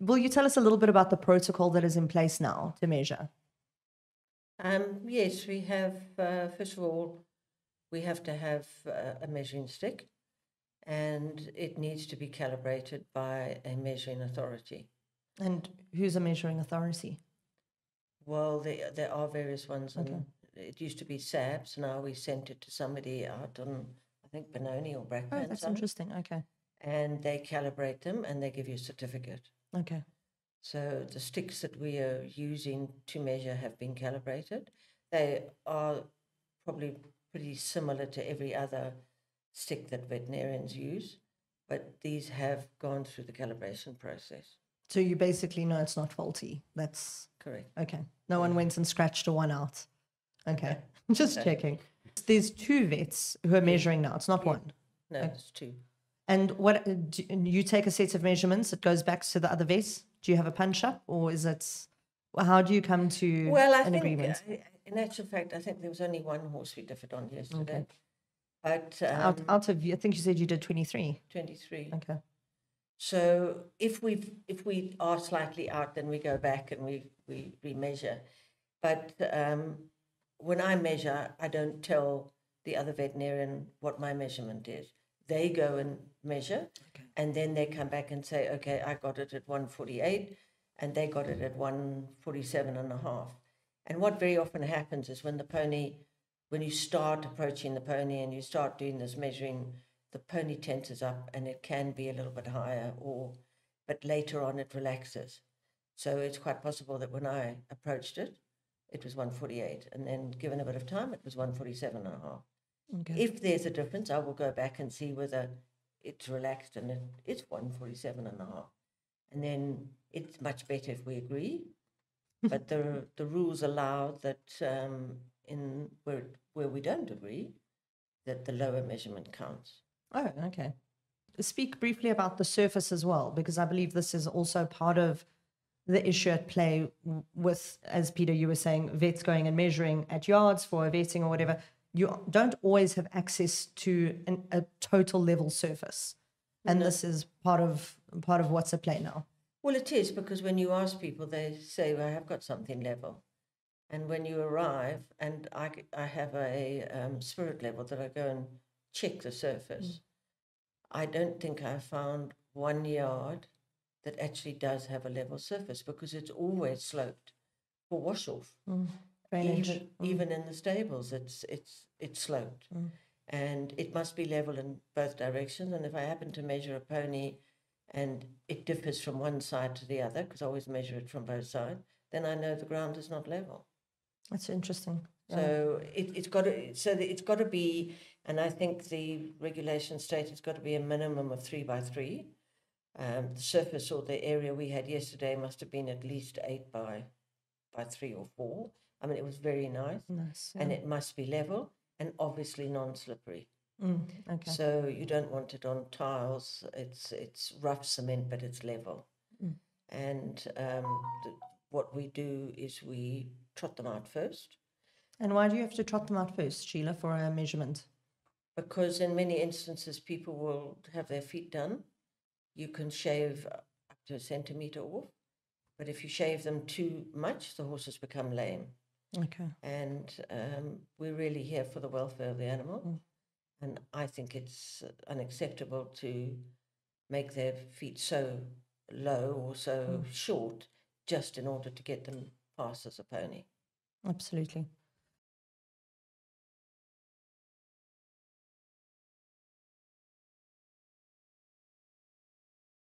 Will you tell us a little bit about the protocol that is in place now to measure? Yes, we have, first of all, we have to have a measuring stick, and it needs to be calibrated by a measuring authority. And who's a measuring authority? Well, there are various ones, Okay. and it used to be SABs. Now we sent it to somebody out on, I think, Benoni or Brackpan. Oh, that's interesting. Okay. And they calibrate them, and they give you a certificate. Okay. So the sticks that we are using to measure have been calibrated. They are probably pretty similar to every other stick that veterinarians use, but these have gone through the calibration process. So you basically know it's not faulty. That's correct. Okay. No one went and scratched a one out. Okay. Just checking. There's 2 vets who are measuring now. It's not one. No, it's 2. And what do you take a set of measurements? It goes back to the other vets. Do you have a punch up, or is it? How do you come to an agreement? In actual fact, I think there was only one horse we differed on yesterday. Okay. But out of, I think you said you did 23. 23. Okay. So if we are slightly out, then we go back and we remeasure. But when I measure, I don't tell the other veterinarian what my measurement is. They go and measure, and then they come back and say, okay, I got it at 148, and they got it at 147.5. And what very often happens is when you start approaching the pony and you start doing this measuring, the pony tenses up and it can be a little bit higher, but later on it relaxes. So it's quite possible that when I approached it, it was 148, and then given a bit of time, it was 147.5. Okay. If there's a difference, I will go back and see whether it's relaxed and it's 147.5. And then it's much better if we agree. But the rules allow that in where we don't agree, that the lower measurement counts. Oh, okay. Speak briefly about the surface as well, because I believe this is also part of the issue at play with, as Peter, you were saying, vets going and measuring at yards for vetting or whatever. You don't always have access to a total level surface. And this is part of what's at play now. Well, it is, because when you ask people, they say, well, I have got something level. And when you arrive, and I have a spirit level that I go and check the surface, I don't think I've found one yard that actually does have a level surface, because it's always sloped for wash-off. Even in the stables, it's sloped. And it must be level in both directions. And if I happen to measure a pony and it differs from one side to the other, because I always measure it from both sides, then I know the ground is not level. That's interesting. So it's got to be, and I think the regulation state it's got to be a minimum of 3 by 3. The surface or the area we had yesterday must have been at least 8 by 3 or 4. I mean, it was very nice. And it must be level and obviously non-slippery. Okay. So you don't want it on tiles. It's rough cement, but it's level. And what we do is we trot them out first. And why do you have to trot them out first, Sheila, for a measurement? Because in many instances, people will have their feet done. You can shave up to 1 centimetre off, but if you shave them too much, the horses become lame. Okay. And we're really here for the welfare of the animal. And I think it's unacceptable to make their feet so low or so short just in order to get them past as a pony. Absolutely.